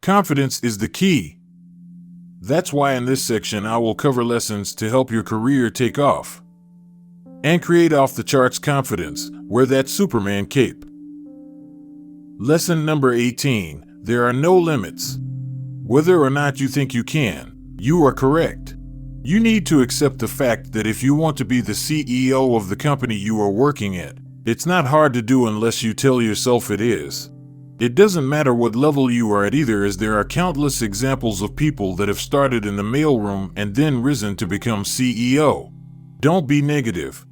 Confidence is the key. That's why in this section I will cover lessons to help your career take off and create off-the-charts confidence. Wear that Superman cape. Lesson number 18. There are no limits. Whether or not you think you can, you are correct. You need to accept the fact that if you want to be the CEO of the company you are working at, it's not hard to do unless you tell yourself it is. It doesn't matter what level you are at either, as there are countless examples of people that have started in the mailroom and then risen to become CEO. Don't be negative.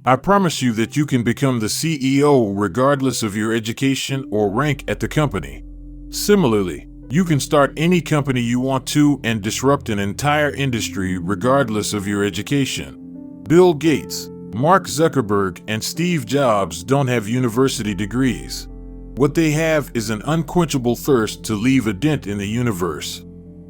I promise you that you can become the CEO regardless of your education or rank at the company. Similarly, you can start any company you want to and disrupt an entire industry regardless of your education. Bill Gates, Mark Zuckerberg, and Steve Jobs don't have university degrees. What they have is an unquenchable thirst to leave a dent in the universe.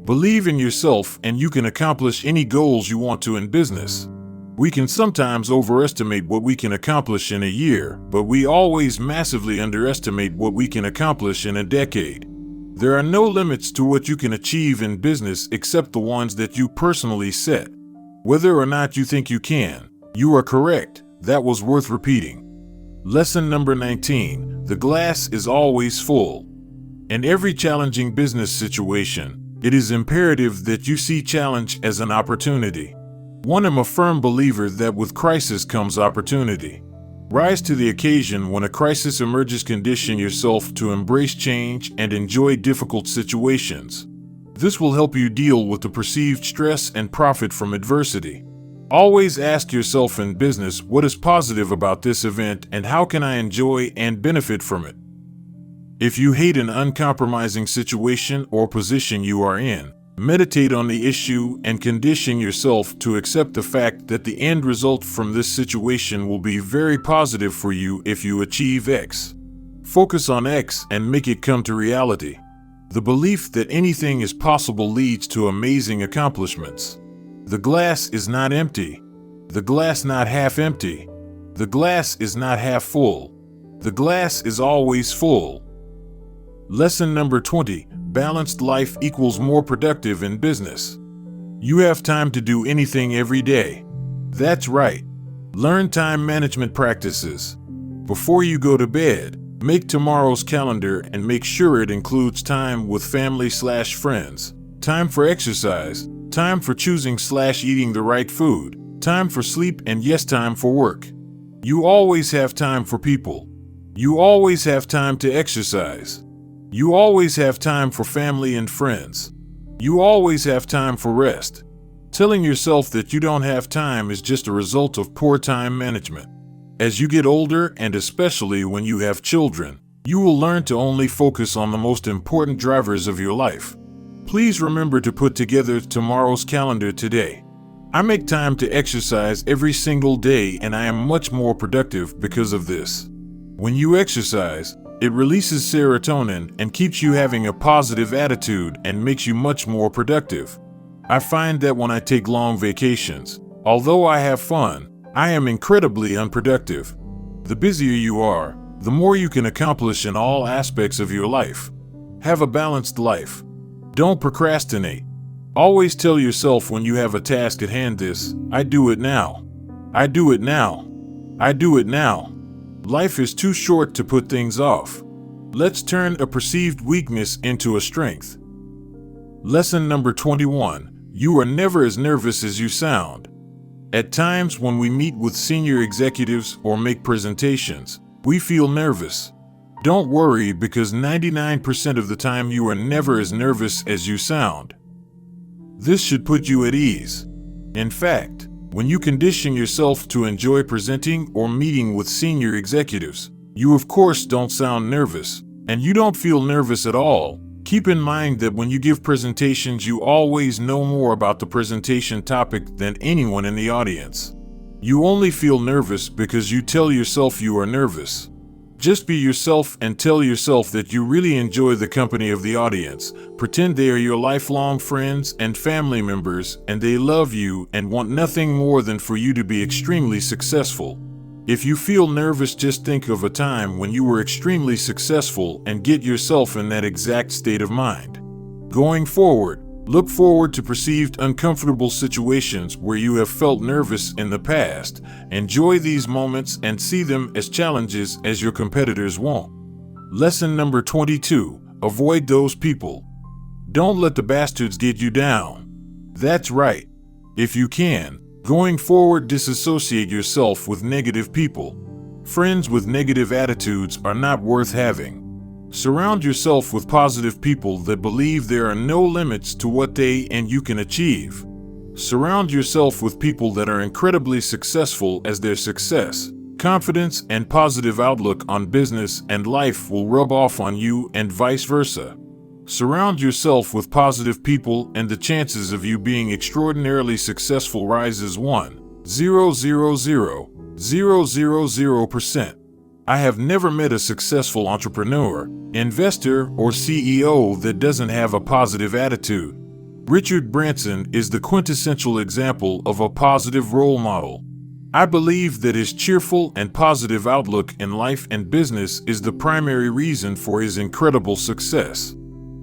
Believe in yourself and you can accomplish any goals you want to in business. We can sometimes overestimate what we can accomplish in a year, but we always massively underestimate what we can accomplish in a decade. There are no limits to what you can achieve in business except the ones that you personally set. Whether or not you think you can, you are correct. That was worth repeating. Lesson number 19. The glass is always full. In every challenging business situation, it is imperative that you see challenge as an opportunity. I am a firm believer that with crisis comes opportunity. Rise to the occasion when a crisis emerges. Condition yourself to embrace change and enjoy difficult situations. This will help you deal with the perceived stress and profit from adversity. Always ask yourself in business, what is positive about this event and how can I enjoy and benefit from it? If you hate an uncompromising situation or position you are in, meditate on the issue and condition yourself to accept the fact that the end result from this situation will be very positive for you if you achieve X. Focus on X and make it come to reality. The belief that anything is possible leads to amazing accomplishments. The glass is not empty. The glass not half empty. The glass is not half full. The glass is always full. Lesson number 20. Balanced life equals more productive in business. You have time to do anything every day. That's right. Learn time management practices. Before you go to bed, make tomorrow's calendar and make sure it includes time with family/friends, time for exercise, time for choosing/eating the right food, time for sleep, and yes, time for work. You always have time for people. You always have time to exercise. You always have time for family and friends. You always have time for rest. Telling yourself that you don't have time is just a result of poor time management. As you get older, and especially when you have children, you will learn to only focus on the most important drivers of your life. Please remember to put together tomorrow's calendar today. I make time to exercise every single day and I am much more productive because of this. When you exercise, it releases serotonin and keeps you having a positive attitude and makes you much more productive. I find that when I take long vacations, although I have fun, I am incredibly unproductive. The busier you are, the more you can accomplish in all aspects of your life. Have a balanced life. Don't procrastinate. Always tell yourself when you have a task at hand this, I do it now. I do it now. I do it now. Life is too short to put things off. Let's turn a perceived weakness into a strength. Lesson number 21. You are never as nervous as you sound. At times when we meet with senior executives or make presentations, we feel nervous. Don't worry, because 99% of the time you are never as nervous as you sound. This should put you at ease. In fact, when you condition yourself to enjoy presenting or meeting with senior executives, you of course don't sound nervous, and you don't feel nervous at all. Keep in mind that when you give presentations, you always know more about the presentation topic than anyone in the audience. You only feel nervous because you tell yourself you are nervous. Just be yourself and tell yourself that you really enjoy the company of the audience. Pretend they are your lifelong friends and family members and they love you and want nothing more than for you to be extremely successful. If you feel nervous, just think of a time when you were extremely successful and get yourself in that exact state of mind. Going forward, look forward to perceived uncomfortable situations where you have felt nervous in the past. Enjoy these moments and see them as challenges as your competitors won't. Lesson number 22. Avoid those people. Don't let the bastards get you down. That's right. If you can, going forward, disassociate yourself with negative people. Friends with negative attitudes are not worth having. Surround yourself with positive people that believe there are no limits to what they and you can achieve. Surround yourself with people that are incredibly successful, as their success, confidence, and positive outlook on business and life will rub off on you, and vice versa. Surround yourself with positive people and the chances of you being extraordinarily successful rises 1,000,000%. I have never met a successful entrepreneur, investor, or CEO that doesn't have a positive attitude. Richard Branson is the quintessential example of a positive role model. I believe that his cheerful and positive outlook in life and business is the primary reason for his incredible success.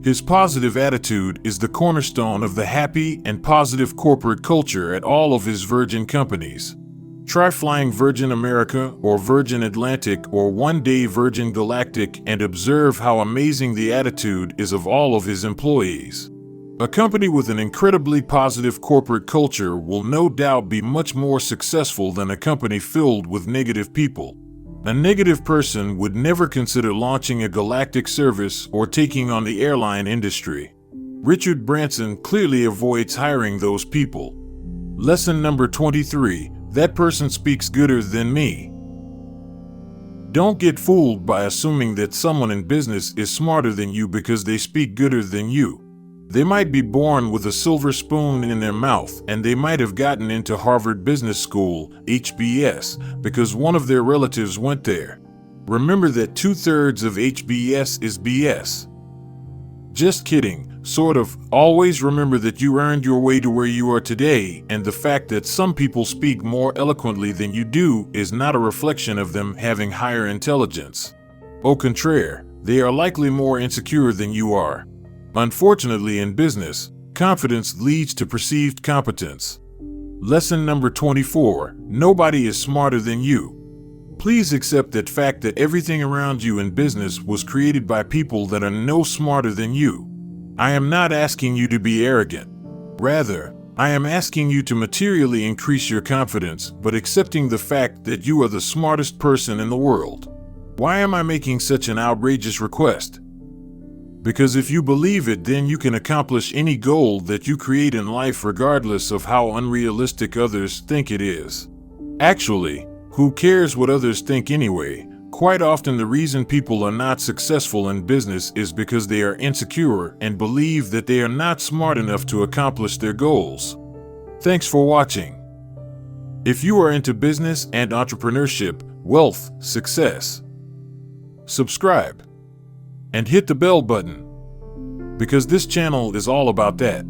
His positive attitude is the cornerstone of the happy and positive corporate culture at all of his Virgin companies. Try flying Virgin America or Virgin Atlantic or one day Virgin Galactic and observe how amazing the attitude is of all of his employees. A company with an incredibly positive corporate culture will no doubt be much more successful than a company filled with negative people. A negative person would never consider launching a galactic service or taking on the airline industry. Richard Branson clearly avoids hiring those people. Lesson number 23. That person speaks gooder than me. Don't get fooled by assuming that someone in business is smarter than you because they speak gooder than you. They might be born with a silver spoon in their mouth, and they might have gotten into Harvard Business School, HBS, because one of their relatives went there. Remember that 2/3 of HBS is BS. Just kidding, sort of. Always remember that you earned your way to where you are today, and the fact that some people speak more eloquently than you do is not a reflection of them having higher intelligence. Au contraire, they are likely more insecure than you are. Unfortunately, in business, confidence leads to perceived competence. Lesson number 24. Nobody is smarter than you. Please accept that fact that everything around you in business was created by people that are no smarter than you. I am not asking you to be arrogant. Rather, I am asking you to materially increase your confidence, but accepting the fact that you are the smartest person in the world. Why am I making such an outrageous request? Because if you believe it, then you can accomplish any goal that you create in life regardless of how unrealistic others think it is. Actually, who cares what others think anyway? Quite often the reason people are not successful in business is because they are insecure and believe that they are not smart enough to accomplish their goals. Thanks for watching. If you are into business and entrepreneurship, wealth, success, subscribe and hit the bell button, because this channel is all about that.